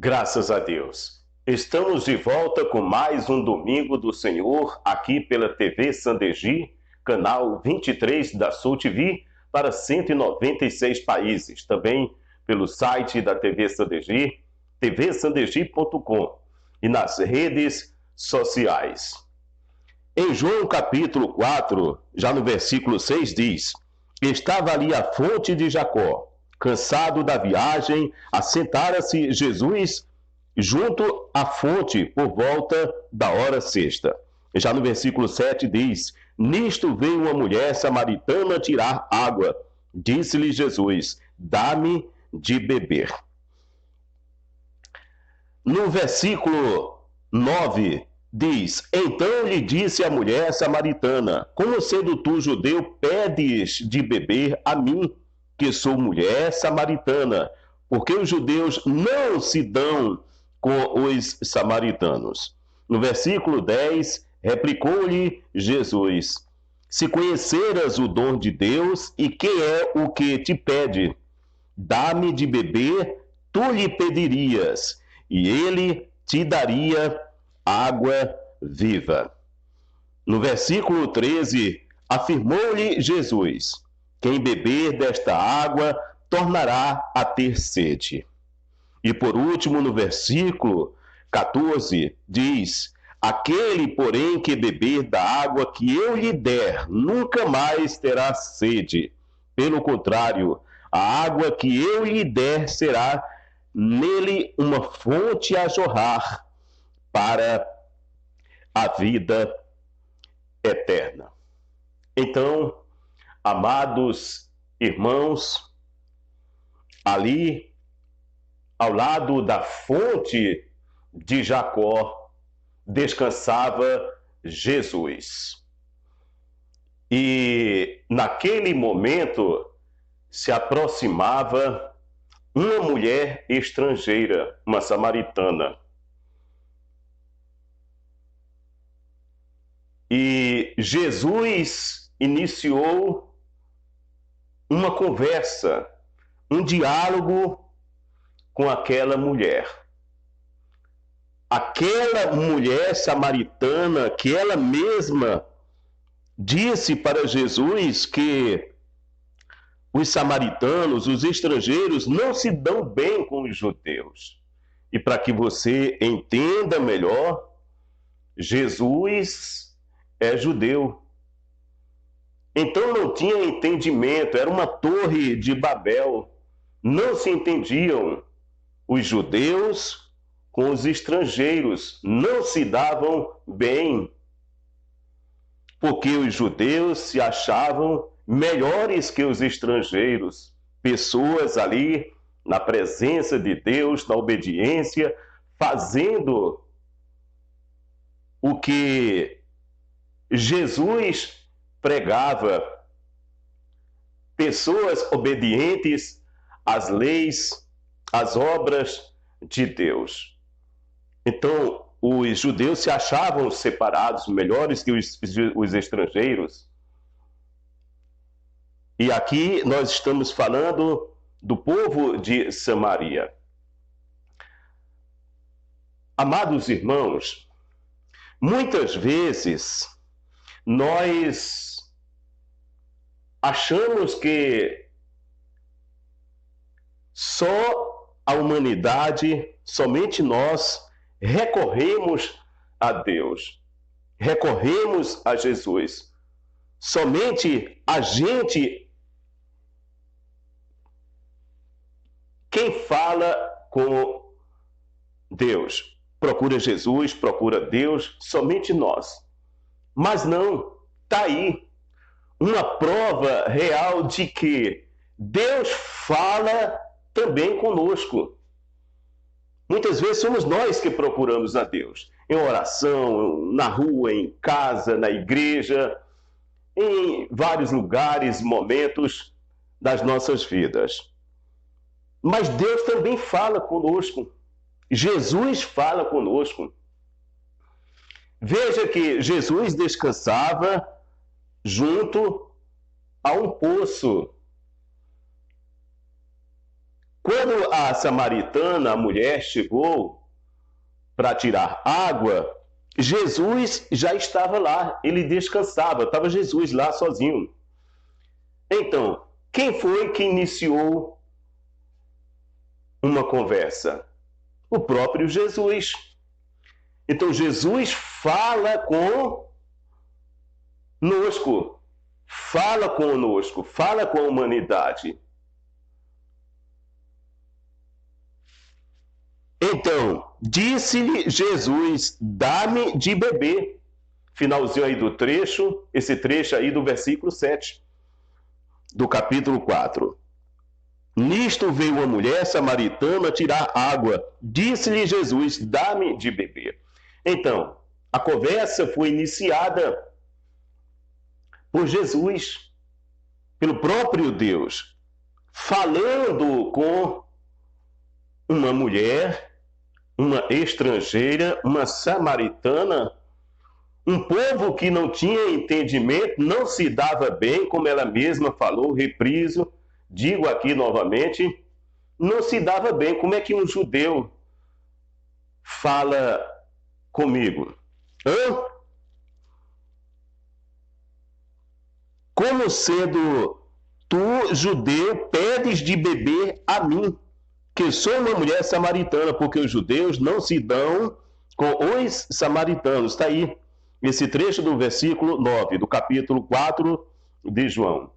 Graças a Deus. Estamos de volta com mais um Domingo do Senhor, aqui pela TV Sandegi, canal 23 da Sul TV, para 196 países. Também pelo site da TV Sandegi, tvsandegi.com, e nas redes sociais. Em João capítulo 4, já no versículo 6 diz: Estava ali a fonte de Jacó. Cansado da viagem, assentara-se Jesus junto à fonte por volta da hora sexta. Já no versículo 7 diz: Nisto veio uma mulher samaritana tirar água. Disse-lhe Jesus: Dá-me de beber. No versículo 9 diz: Então lhe disse a mulher samaritana: Como sendo tu judeu, pedes de beber a mim, que sou mulher samaritana? Porque os judeus não se dão com os samaritanos. No versículo 10, replicou-lhe Jesus: Se conheceras o dom de Deus, e que é o que te pede, dá-me de beber, tu lhe pedirias, e ele te daria água viva. No versículo 13, afirmou-lhe Jesus: Quem beber desta água tornará a ter sede. E por último, no versículo 14, diz: Aquele, porém, que beber da água que eu lhe der, nunca mais terá sede. Pelo contrário, a água que eu lhe der será nele uma fonte a jorrar para a vida eterna. Então, amados irmãos, ali ao lado da fonte de Jacó descansava Jesus. E naquele momento se aproximava uma mulher estrangeira, uma samaritana. E Jesus iniciou uma conversa, um diálogo com aquela mulher. Aquela mulher samaritana que ela mesma disse para Jesus que os samaritanos, os estrangeiros, não se dão bem com os judeus. E para que você entenda melhor, Jesus é judeu. Então não tinha entendimento, era uma torre de Babel. Não se entendiam os judeus com os estrangeiros, não se davam bem. Porque os judeus se achavam melhores que os estrangeiros, pessoas ali na presença de Deus, na obediência, fazendo o que Jesus pregava, pessoas obedientes às leis, às obras de Deus. Então, os judeus se achavam separados, melhores que os estrangeiros. E aqui nós estamos falando do povo de Samaria. Amados irmãos, muitas vezes nós achamos que só a humanidade, somente nós, recorremos a Deus, recorremos a Jesus. Somente a gente, quem fala com Deus, procura Jesus, procura Deus, somente nós. Mas não, está aí uma prova real de que Deus fala também conosco. Muitas vezes somos nós que procuramos a Deus, em oração, na rua, em casa, na igreja, em vários lugares, momentos das nossas vidas. Mas Deus também fala conosco. Jesus fala conosco. Veja que Jesus descansava junto a um poço. quando a samaritana, a mulher, chegou para tirar água, Jesus já estava lá, ele descansava, estava Jesus lá sozinho. Então, quem foi que iniciou uma conversa? O próprio Jesus. Então, Jesus fala conosco, fala conosco, fala com a humanidade. Então, disse-lhe Jesus, dá-me de beber. Finalzinho aí do trecho, esse trecho aí do versículo 7, do capítulo 4. Nisto veio uma mulher samaritana tirar água. Disse-lhe Jesus, dá-me de beber. Então, a conversa foi iniciada por Jesus, pelo próprio Deus, falando com uma mulher, uma estrangeira, uma samaritana, um povo que não tinha entendimento, não se dava bem, como ela mesma falou, repriso, digo aqui novamente, não se dava bem. Como é que um judeu fala comigo? Como sendo tu, judeu, pedes de beber a mim, que sou uma mulher samaritana, porque os judeus não se dão com os samaritanos. Está aí, esse trecho do versículo 9, do capítulo 4 de João.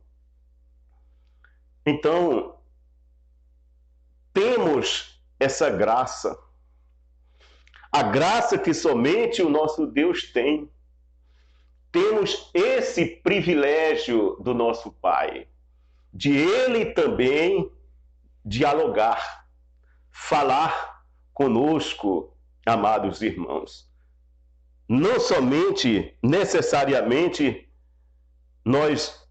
Então, temos essa graça, a graça que somente o nosso Deus tem. Temos esse privilégio do nosso Pai, de Ele também dialogar, falar conosco, amados irmãos. Não somente, necessariamente, nós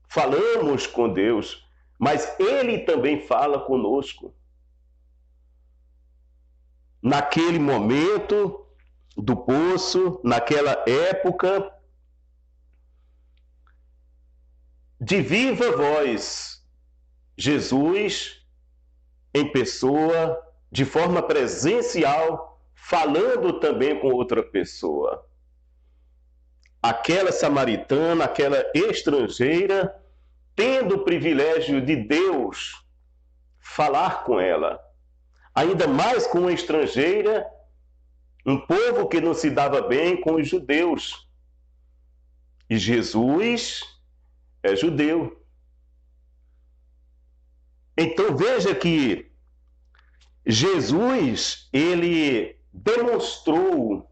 falamos com Deus, mas Ele também fala conosco. Naquele momento do poço, naquela época, de viva voz, Jesus, em pessoa, de forma presencial, falando também com outra pessoa. Aquela samaritana, aquela estrangeira, tendo o privilégio de Deus falar com ela. Ainda mais com uma estrangeira, um povo que não se dava bem com os judeus. E Jesus é judeu. Então veja que Jesus, ele demonstrou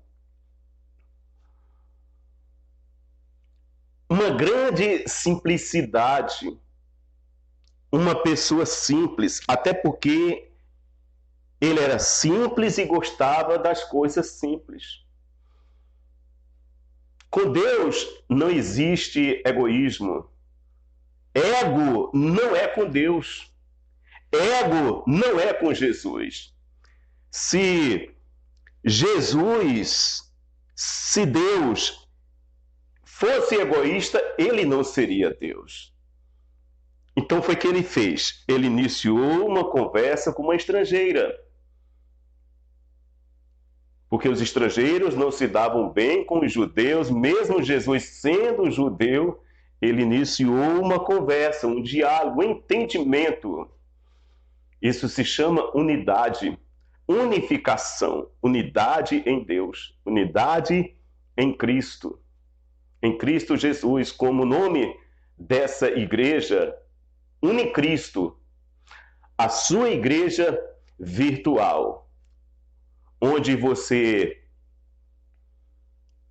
uma grande simplicidade, uma pessoa simples, até porque ele era simples e gostava das coisas simples. Com Deus não existe egoísmo. Ego não é com Deus. Ego não é com Jesus. Se Deus fosse egoísta, ele não seria Deus. Então foi o que ele fez. Ele iniciou uma conversa com uma estrangeira. Porque os estrangeiros não se davam bem com os judeus, mesmo Jesus sendo judeu, ele iniciou uma conversa, um diálogo, um entendimento. Isso se chama unidade, unificação, unidade em Deus, unidade em Cristo Jesus, como o nome dessa igreja, Unicristo, a sua igreja virtual, onde você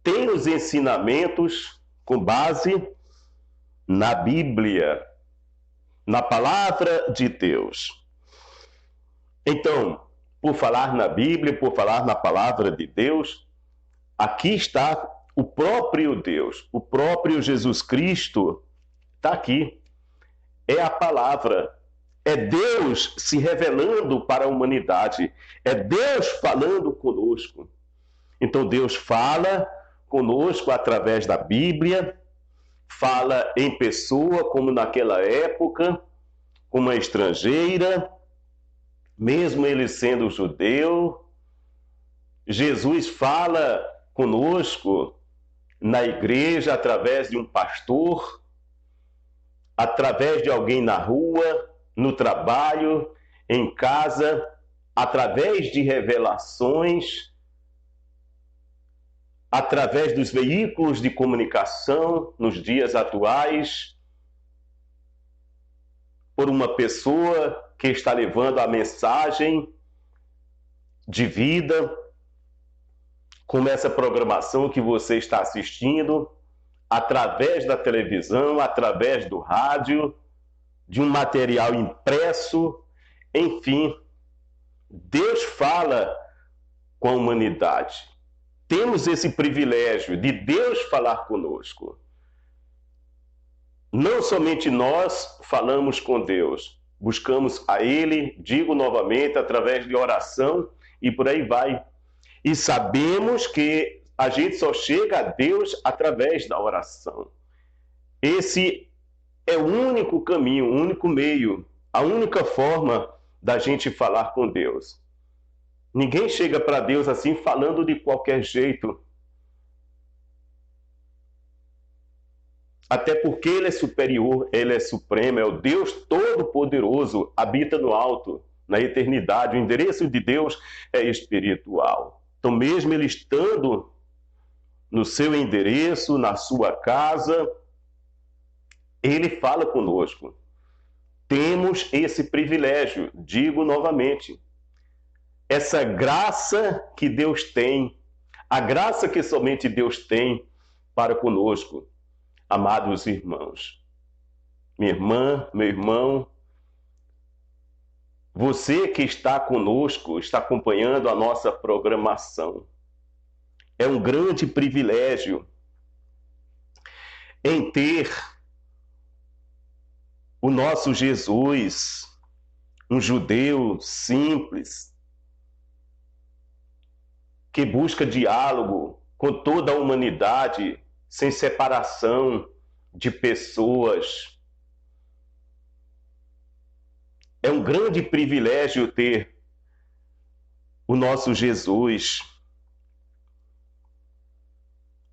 tem os ensinamentos com base na Bíblia, na palavra de Deus. Então, por falar na Bíblia, por falar na palavra de Deus, aqui está o próprio Deus, o próprio Jesus Cristo está aqui. É a palavra. É Deus se revelando para a humanidade. É Deus falando conosco. Então Deus fala conosco através da Bíblia, fala em pessoa, como naquela época, com uma estrangeira, Mesmo ele sendo judeu, Jesus fala conosco na igreja através de um pastor, através de alguém na rua, no trabalho, em casa, através de revelações, através dos veículos de comunicação nos dias atuais, por uma pessoa que está levando a mensagem de vida, como essa programação que você está assistindo, através da televisão, através do rádio, de um material impresso, enfim, Deus fala com a humanidade. Temos esse privilégio de Deus falar conosco. Não somente nós falamos com Deus, buscamos a Ele, digo novamente, através de oração e por aí vai. E sabemos que a gente só chega a Deus através da oração. Esse é o único caminho, o único meio, a única forma da gente falar com Deus. Ninguém chega para Deus assim falando de qualquer jeito. Até porque Ele é superior, Ele é supremo, é o Deus Todo-Poderoso, habita no alto, na eternidade. O endereço de Deus é espiritual. Então, mesmo Ele estando no seu endereço, na sua casa, Ele fala conosco. Temos esse privilégio, digo novamente. Essa graça que Deus tem, a graça que somente Deus tem para conosco. Amados irmãos, minha irmã, meu irmão, você que está conosco, está acompanhando a nossa programação, é um grande privilégio em ter o nosso Jesus, um judeu simples, que busca diálogo com toda a humanidade, sem separação de pessoas. É um grande privilégio ter o nosso Jesus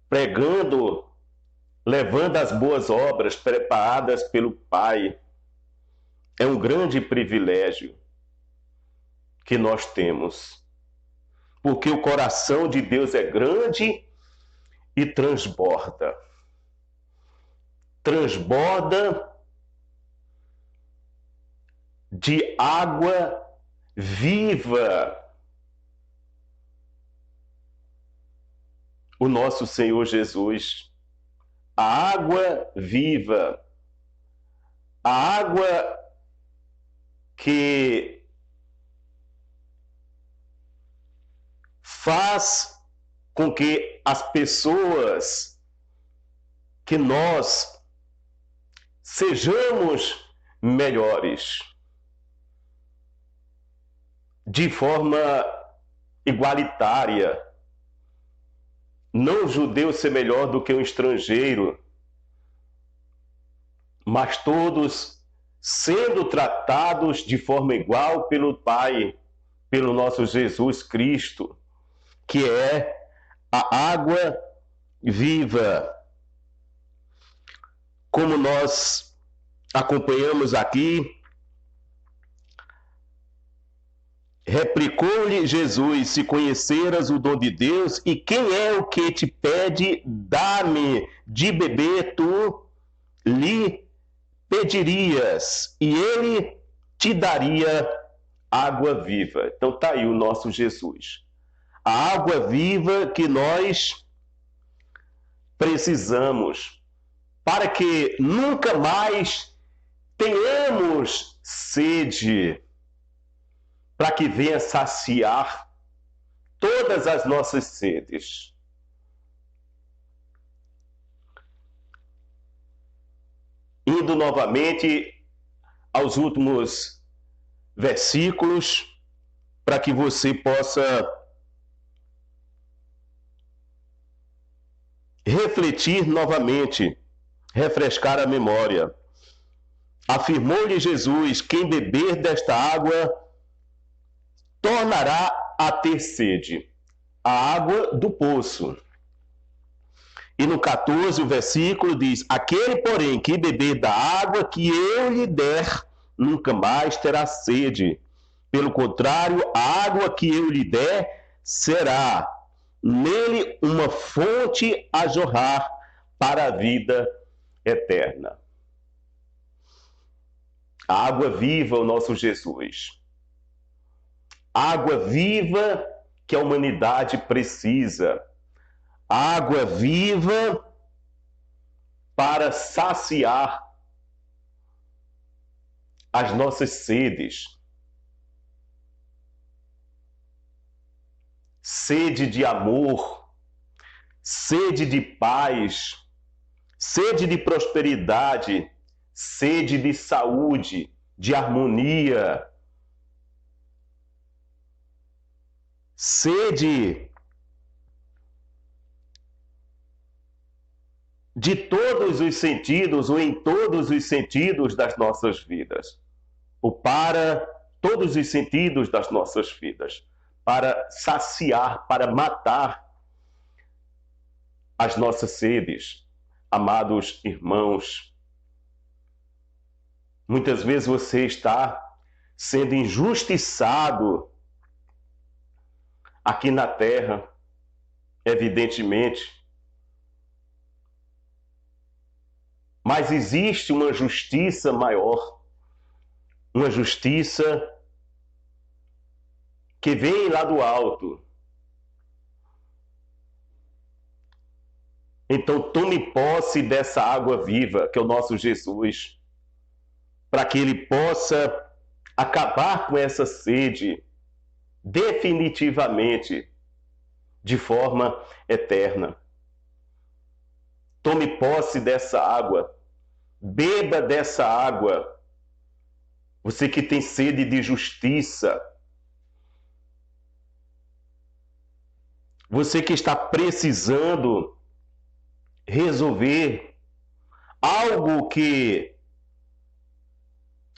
pregando, levando as boas obras preparadas pelo Pai. É um grande privilégio que nós temos, porque o coração de Deus é grande e transborda. Transborda de água viva. O nosso Senhor Jesus. A água viva. A água que faz com que as pessoas, que nós sejamos melhores, de forma igualitária. Não o judeu ser melhor do que um estrangeiro, mas todos sendo tratados de forma igual pelo Pai, pelo nosso Jesus Cristo, que é a água viva. Como nós acompanhamos aqui, replicou-lhe Jesus: se conheceras o dom de Deus, e quem é o que te pede, dá-me de beber, tu lhe pedirias, e ele te daria água viva. Então está aí o nosso Jesus. A água viva que nós precisamos para que nunca mais tenhamos sede, para que venha saciar todas as nossas sedes. Indo novamente aos últimos versículos, para que você possa refletir novamente, refrescar a memória. Afirmou-lhe Jesus: quem beber desta água tornará a ter sede, a água do poço. E no 14, o versículo diz: aquele, porém, que beber da água que eu lhe der, nunca mais terá sede. Pelo contrário, a água que eu lhe der será nele uma fonte a jorrar para a vida eterna. A água viva, o nosso Jesus. Água viva que a humanidade precisa. Água viva para saciar as nossas sedes. Sede de amor, sede de paz, sede de prosperidade, sede de saúde, de harmonia, sede de todos os sentidos, ou em todos os sentidos das nossas vidas, ou para todos os sentidos das nossas vidas, para saciar, para matar as nossas sedes. Amados irmãos, muitas vezes você está sendo injustiçado aqui na terra, evidentemente, mas existe uma justiça maior, uma justiça que vem lá do alto. Então tome posse dessa água viva, que é o nosso Jesus, para que ele possa acabar com essa sede definitivamente, de forma eterna. Tome posse dessa água, beba dessa água. Você que tem sede de justiça, você que está precisando resolver algo que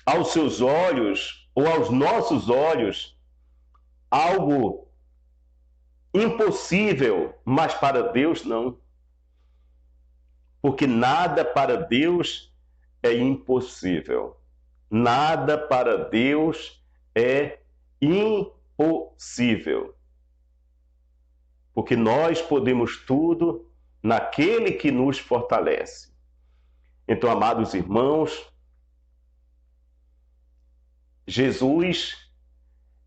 aos seus olhos ou aos nossos olhos, algo impossível, mas para Deus não. Porque nada para Deus é impossível. Nada para Deus é impossível. Porque nós podemos tudo naquele que nos fortalece. Então, amados irmãos, Jesus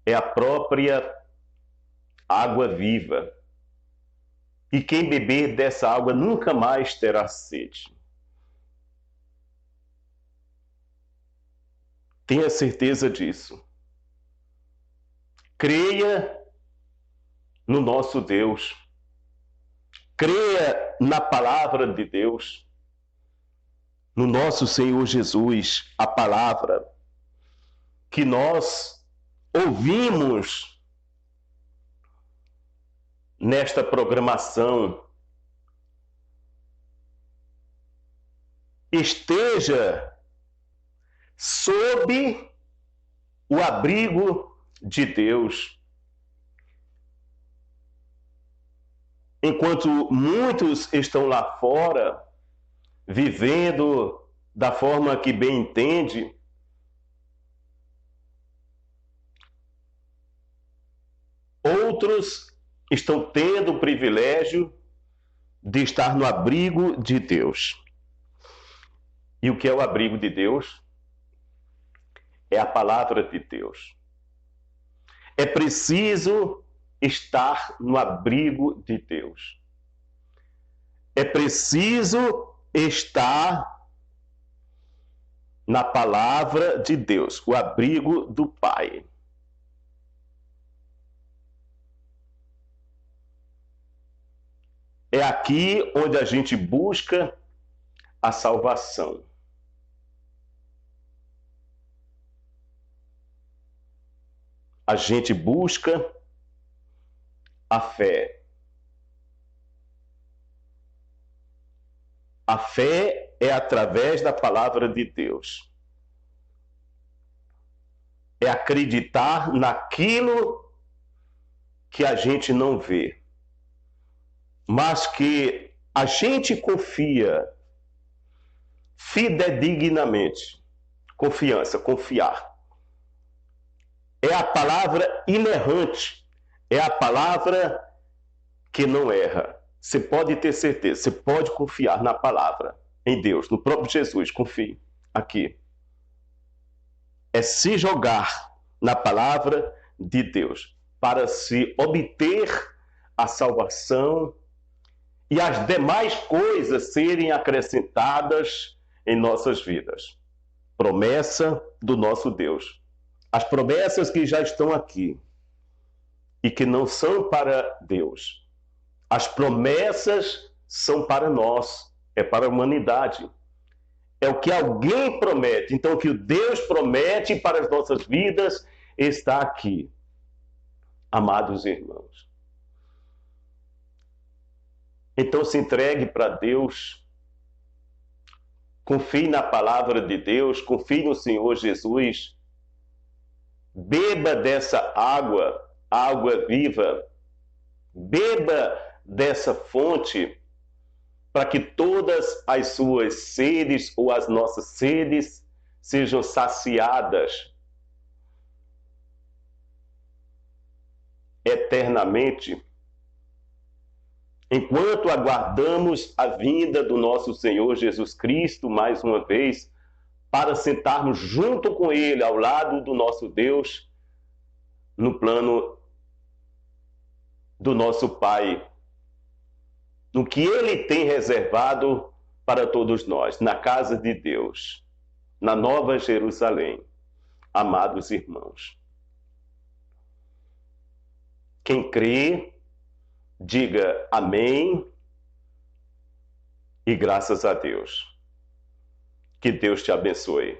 é a própria água viva. E quem beber dessa água nunca mais terá sede. Tenha certeza disso. Creia no nosso Deus. Creia na palavra de Deus. No nosso Senhor Jesus, a palavra que nós ouvimos nesta programação. Esteja sob o abrigo de Deus. Enquanto muitos estão lá fora, vivendo da forma que bem entende, outros estão tendo o privilégio de estar no abrigo de Deus. E o que é o abrigo de Deus? É a palavra de Deus. É preciso estar no abrigo de Deus. É preciso estar na palavra de Deus, o abrigo do Pai. É aqui onde a gente busca a salvação. A gente busca a fé. A fé é através da palavra de Deus. É acreditar naquilo que a gente não vê, mas que a gente confia fidedignamente. Confiança, confiar. É a palavra inerrante, é a palavra que não erra. Você pode ter certeza, você pode confiar na palavra, em Deus, no próprio Jesus, confie aqui. É se jogar na palavra de Deus para se obter a salvação e as demais coisas serem acrescentadas em nossas vidas. Promessa do nosso Deus. As promessas que já estão aqui e que não são para Deus. As promessas são para nós, é para a humanidade. É o que alguém promete. Então, o que Deus promete para as nossas vidas está aqui. Amados irmãos. Então, se entregue para Deus. Confie na palavra de Deus. Confie no Senhor Jesus. Beba dessa água, água viva. Beba dessa fonte, para que todas as suas sedes ou as nossas sedes sejam saciadas eternamente, enquanto aguardamos a vinda do nosso Senhor Jesus Cristo mais uma vez, para sentarmos junto com Ele, ao lado do nosso Deus, no plano do nosso Pai, no que Ele tem reservado para todos nós, na casa de Deus, na Nova Jerusalém. Amados irmãos, quem crê, diga amém e graças a Deus. Que Deus te abençoe.